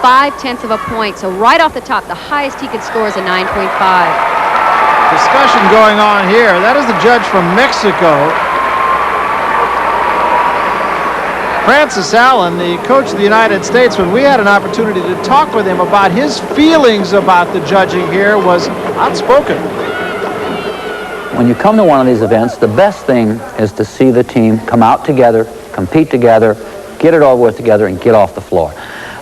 5/10 of a point. So right off the top, the highest he could score is a 9.5. Discussion going on here. That is the judge from Mexico, Francis Allen, the coach of the United States. When we had an opportunity to talk with him about his feelings about the judging here, was outspoken. When you come to one of these events, the best thing is to see the team come out together, compete together, get it over with together, and get off the floor.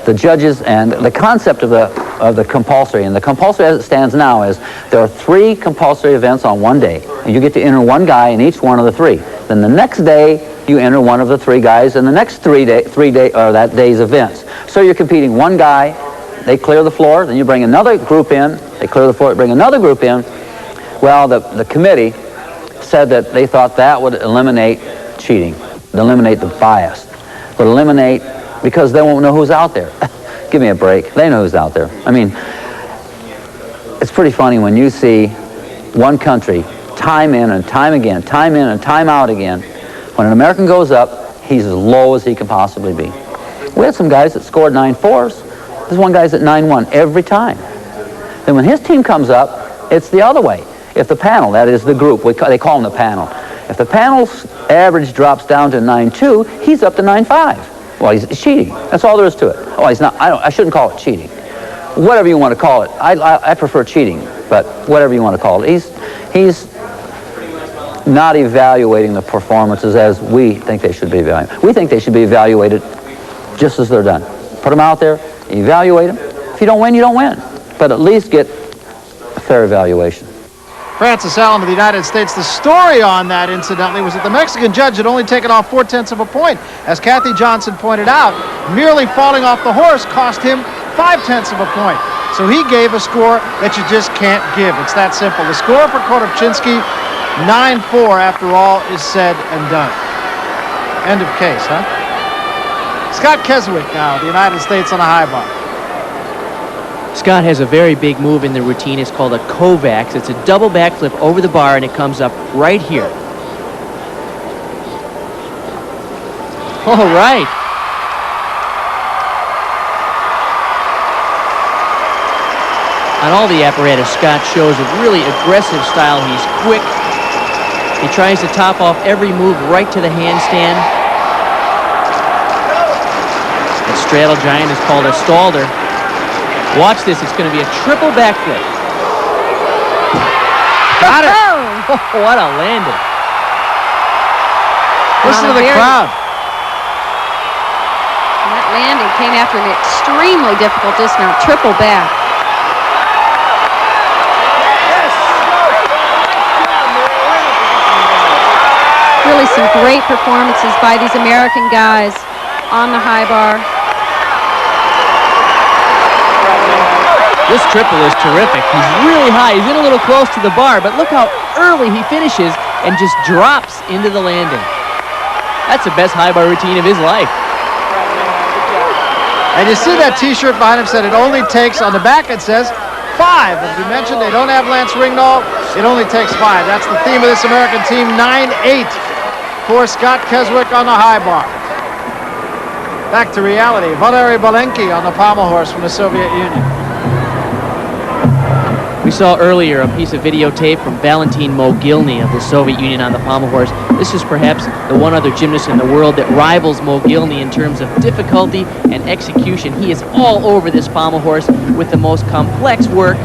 The judges and the concept of the compulsory, and the compulsory as it stands now is there are 3 compulsory events on one day, and you get to enter one guy in each one of the 3. Then the next day you enter one of the 3 guys in the next that day's events. So you're competing one guy, they clear the floor, then you bring another group in, they clear the floor, bring another group in. Well, the committee said that they thought that would eliminate cheating, eliminate the bias, would eliminate, because they won't know who's out there. Give me a break. They know who's out there. I mean, it's pretty funny when you see one country time in and time again, time in and time out again. When an American goes up, he's as low as he can possibly be. We had some guys that scored 9.4s. There's one guy's at 9.1 every time. Then when his team comes up, it's the other way. If the panel, that is the group, they call them the panel. If the panel's average drops down to 9.2, he's up to 9.5. Well, he's cheating. That's all there is to it. Oh, he's not. I shouldn't call it cheating. Whatever you want to call it. I prefer cheating, but whatever you want to call it. He's not evaluating the performances as we think they should be evaluated. We think they should be evaluated just as they're done. Put them out there, evaluate them. If you don't win, you don't win. But at least get a fair evaluation. Francis Allen of the United States. The story on that, incidentally, was that the Mexican judge had only taken off 4/10 of a point. As Kathy Johnson pointed out, merely falling off the horse cost him 5/10 of a point. So he gave a score that you just can't give. It's that simple. The score for Korobczynski, 9-4 after all is said and done. End of case, huh? Scott Keswick now, the United States on a high bar. Scott has a very big move in the routine. It's called a Kovacs. It's a double backflip over the bar, and it comes up right here. All right. On all the apparatus, Scott shows a really aggressive style. He's quick. He tries to top off every move right to the handstand. The straddle giant is called a stalder. Watch this. It's going to be a triple backflip. Got it. Oh, what a landing. Listen to the crowd. And that landing came after an extremely difficult dismount. Triple back. Really some great performances by these American guys on the high bar. This triple is terrific. He's really high. He's in a little close to the bar, but look how early he finishes and just drops into the landing. That's the best high bar routine of his life. And you see that T-shirt behind him said it only takes, on the back it says 5. As we mentioned, they don't have Lance Ringnahl. It only takes 5. That's the theme of this American team. 9-8 for Scott Keswick on the high bar. Back to reality. Valery Balenki on the pommel horse from the Soviet Union. We saw earlier a piece of videotape from Valentin Mogilny of the Soviet Union on the pommel horse. This is perhaps the one other gymnast in the world that rivals Mogilny in terms of difficulty and execution. He is all over this pommel horse with the most complex work.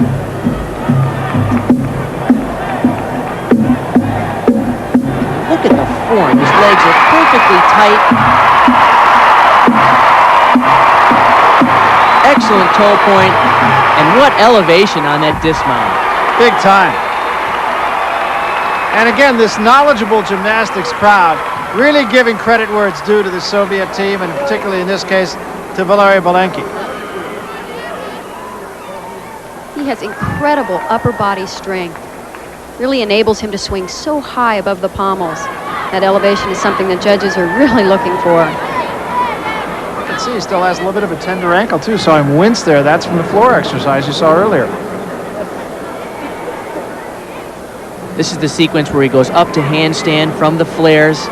Look at the form. His legs are perfectly tight. Excellent toe point. And what elevation on that dismount. Big time. And again, this knowledgeable gymnastics crowd really giving credit where it's due to the Soviet team, and particularly in this case to Valery Balenki. He has incredible upper body strength. Really enables him to swing so high above the pommels. That elevation is something that judges are really looking for. See, he still has a little bit of a tender ankle too. Saw him wince there. That's from the floor exercise you saw earlier. This is the sequence where he goes up to handstand from the flares.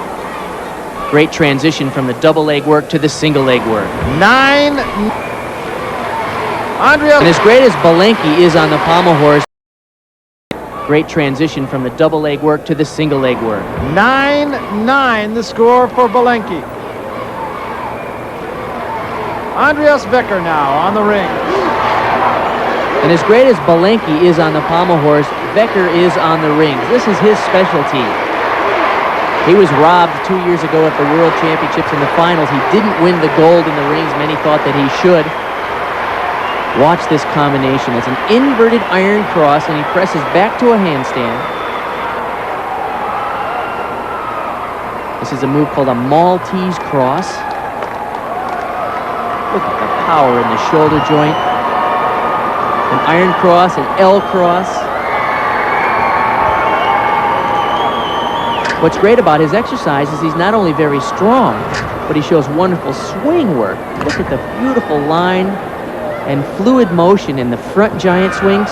Great transition from the double leg work to the single leg work. 9. Andrea. And as great as Belenki is on the pommel horse, great transition from the double leg work to the single leg work. 9-9 the score for Belenki. Andreas Becker now on the ring. And as great as Belenki is on the pommel horse, Becker is on the rings. This is his specialty. He was robbed 2 years ago at the World Championships in the finals. He didn't win the gold in the rings. Many thought that he should. Watch this combination. It's an inverted iron cross, and he presses back to a handstand. This is a move called a Maltese cross. Look at the power in the shoulder joint. An iron cross, an L cross. What's great about his exercise is he's not only very strong, but he shows wonderful swing work. Look at the beautiful line and fluid motion in the front giant swings.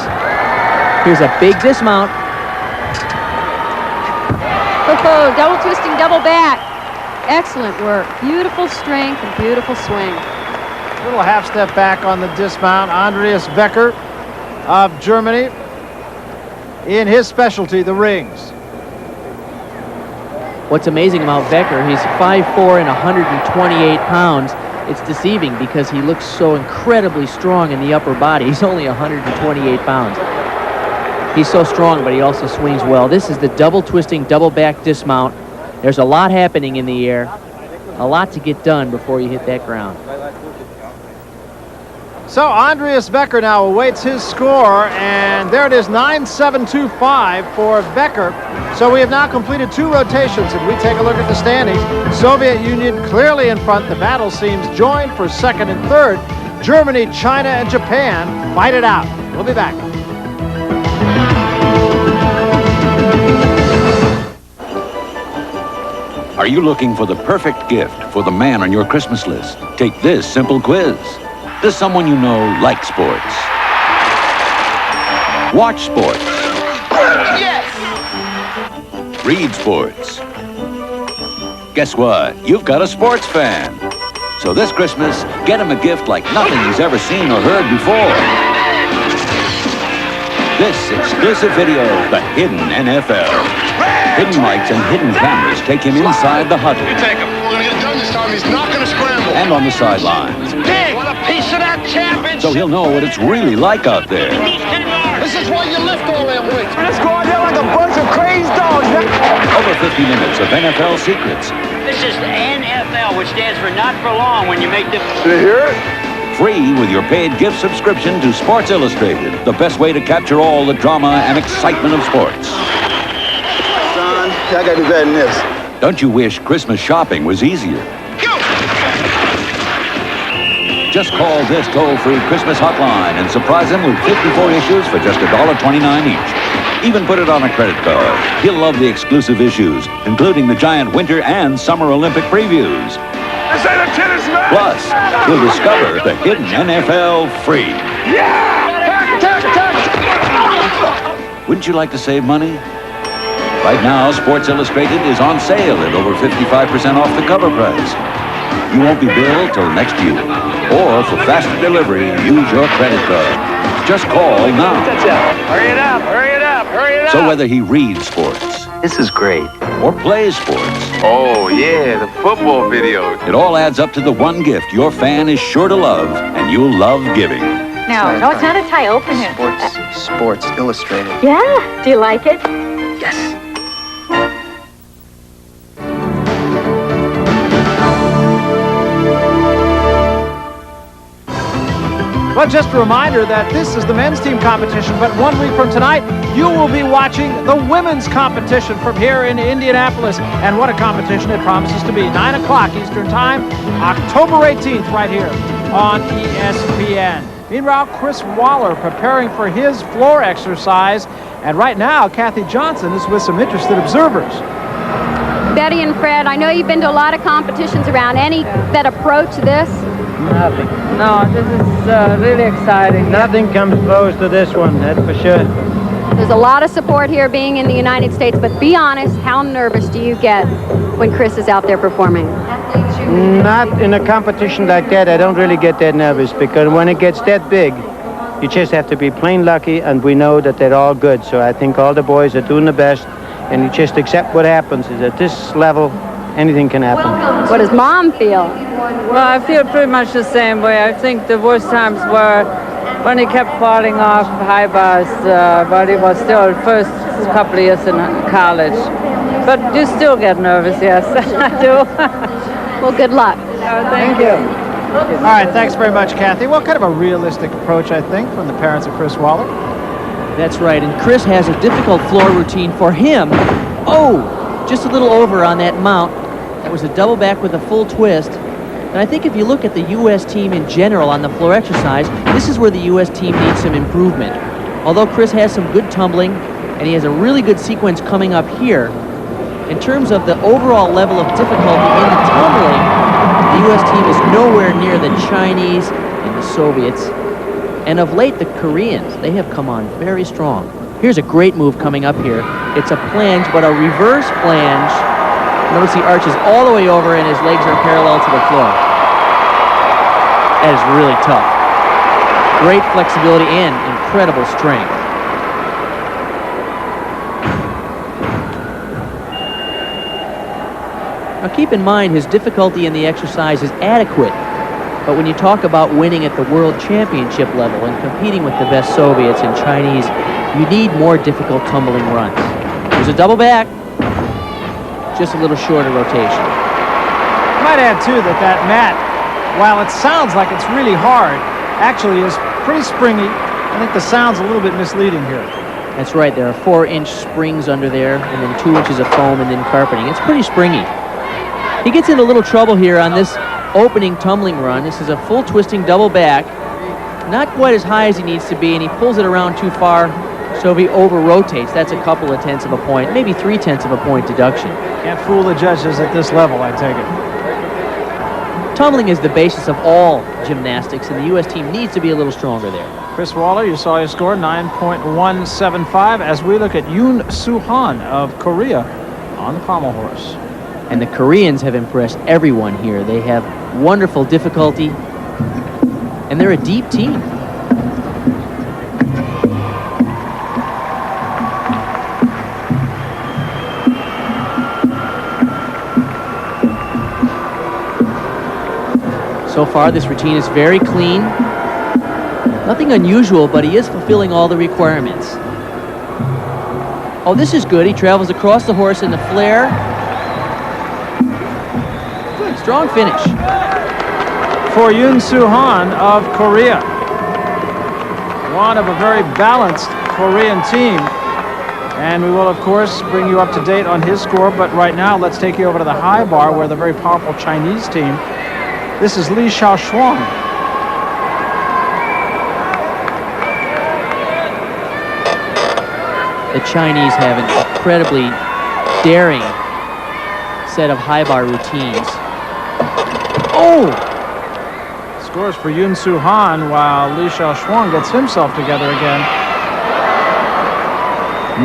Here's a big dismount. Oh, double twisting, double back. Excellent work. Beautiful strength and beautiful swing. Little half step back on the dismount. Andreas Becker of Germany in his specialty, the rings. What's amazing about Becker, he's 5'4" and 128 pounds. It's deceiving because he looks so incredibly strong in the upper body. He's only 128 pounds. He's so strong, but he also swings well. This is the double twisting, double back dismount. There's a lot happening in the air. A lot to get done before you hit that ground. So Andreas Becker now awaits his score, and there it is, 9-7-2-5 for Becker. So we have now completed 2 rotations, and we take a look at the standings. Soviet Union clearly in front. The battle seems joined for second and third. Germany, China, and Japan fight it out. We'll be back. Are you looking for the perfect gift for the man on your Christmas list? Take this simple quiz. Does someone you know like sports? Watch sports? Yes! Read sports? Guess what? You've got a sports fan. So this Christmas, get him a gift like nothing he's ever seen or heard before. This exclusive video, The Hidden NFL. Hidden mics and hidden cameras take him inside the huddle. We take him. We're going to get done this time. He's not going to scramble. And on the sidelines. Big! Want a piece of that championship? So he'll know what it's really like out there. This is why you lift all them weights. Let's go out there like a bunch of crazy dogs. Over 50 minutes of NFL secrets. This is the NFL, which stands for not for long when you make the... Did you hear it? Free with your paid gift subscription to Sports Illustrated. The best way to capture all the drama and excitement of sports. Son, I got to do better than this. Don't you wish Christmas shopping was easier? Just call this toll-free Christmas hotline and surprise him with 54 issues for just $1.29 each. Even put it on a credit card. He'll love the exclusive issues, including the giant Winter and Summer Olympic previews. This ain't a tennis match. Plus, he'll discover the Hidden NFL free. Yeah! Wouldn't you like to save money? Right now, Sports Illustrated is on sale at over 55% off the cover price. You won't be billed till next year. Or for faster delivery, use your credit card. Just call now. Hurry it up, hurry it up, hurry it up. So whether he reads sports, This is great. or plays sports, Oh, yeah, the football videos. it all adds up to the one gift your fan is sure to love and you'll love giving. No, it's not a tie. Open it. Sports Illustrated. Yeah. Do you like it? Yes. Well, just a reminder that this is the men's team competition, but 1 week from tonight, you will be watching the women's competition from here in Indianapolis. And what a competition it promises to be. 9 o'clock Eastern Time, October 18th, right here on ESPN. Meanwhile, Chris Waller preparing for his floor exercise. And right now, Kathy Johnson is with some interested observers. Betty and Fred, I know you've been to a lot of competitions around. Any that approach this? Nothing. No, this is really exciting. Nothing comes close to this one, that's for sure. There's a lot of support here being in the United States, but be honest, how nervous do you get when Chris is out there performing? Not in a competition like that. I don't really get that nervous because when it gets that big, You just have to be plain lucky, and we know that they're all good. So I think all the boys are doing the best, and you just accept what happens. Is at this level, anything can happen. What does Mom feel? Well, I feel pretty much the same way. I think the worst times were when he kept falling off high bars while he was still first couple of years in college. But you still get nervous, yes, I do. Well, good luck. Thank you. All right, thanks very much, Kathy. Well, kind of a realistic approach, I think, from the parents of Chris Waller. That's right, and Chris has a difficult floor routine for him. Oh, just a little over on that mount. That was a double back with a full twist. And I think if you look at the U.S. team in general on the floor exercise, this is where the U.S. team needs some improvement. Although Chris has some good tumbling, and he has a really good sequence coming up here, in terms of the overall level of difficulty in the tumbling, the U.S. team is nowhere near the Chinese and the Soviets. And of late, the Koreans, they have come on very strong. Here's a great move coming up here. It's a flange, but a reverse flange. Notice he arches all the way over and his legs are parallel to the floor. That is really tough. Great flexibility and incredible strength. Now keep in mind his difficulty in the exercise is adequate, but when you talk about winning at the World Championship level and competing with the best Soviets and Chinese, you need more difficult tumbling runs. There's a double back, just a little shorter rotation. I might add, too, that mat, while it sounds like it's really hard, actually is pretty springy. I think the sound's a little bit misleading here. That's right, there are 4-inch springs under there, and then 2 inches of foam and then carpeting. It's pretty springy. He gets into a little trouble here on this opening tumbling run. This is a full twisting double back. Not quite as high as he needs to be, and he pulls it around too far, so if he over-rotates, that's a couple of tenths of a point, maybe 3/10 of a point deduction. Can't fool the judges at this level, I take it. Tumbling is the basis of all gymnastics, and the U.S. team needs to be a little stronger there. Chris Waller, you saw his score, 9.175, as we look at Yoon Soo Han of Korea on the pommel horse. And the Koreans have impressed everyone here. They have wonderful difficulty, and they're a deep team. So far, this routine is very clean. Nothing unusual, but he is fulfilling all the requirements. Oh, this is good. He travels across the horse in the flare. Good, strong finish. For Yoon Soo Han of Korea. One of a very balanced Korean team. And we will, of course, bring you up to date on his score. But right now, let's take you over to the high bar where the very powerful Chinese team. This is Li Shaoshuang. The Chinese have an incredibly daring set of high bar routines. Oh! Scores for Yoon Soo Han while Li Shaoshuang gets himself together again.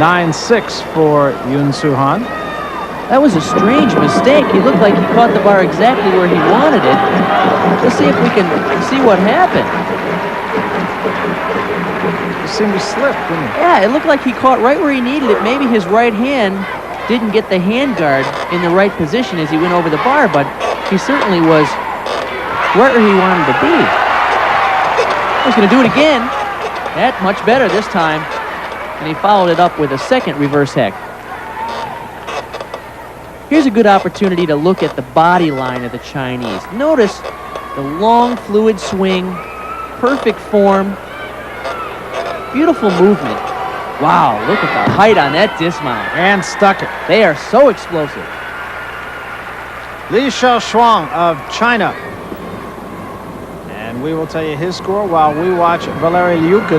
9-6 for Yoon Soo Han. That was a strange mistake. He looked like he caught the bar exactly where he wanted it. Let's see if we can see what happened. He seemed to slip, didn't he? Yeah, it looked like he caught right where he needed it. Maybe his right hand didn't get the hand guard in the right position as he went over the bar, but he certainly was right where he wanted to be. He's going to do it again. That much better this time. And he followed it up with a second reverse heck. Here's a good opportunity to look at the body line of the Chinese. Notice the long, fluid swing, perfect form, beautiful movement. Wow, look at the height on that dismount. And stuck it. They are so explosive. Li Shaoshuang of China. And we will tell you his score while we watch Valery Liukin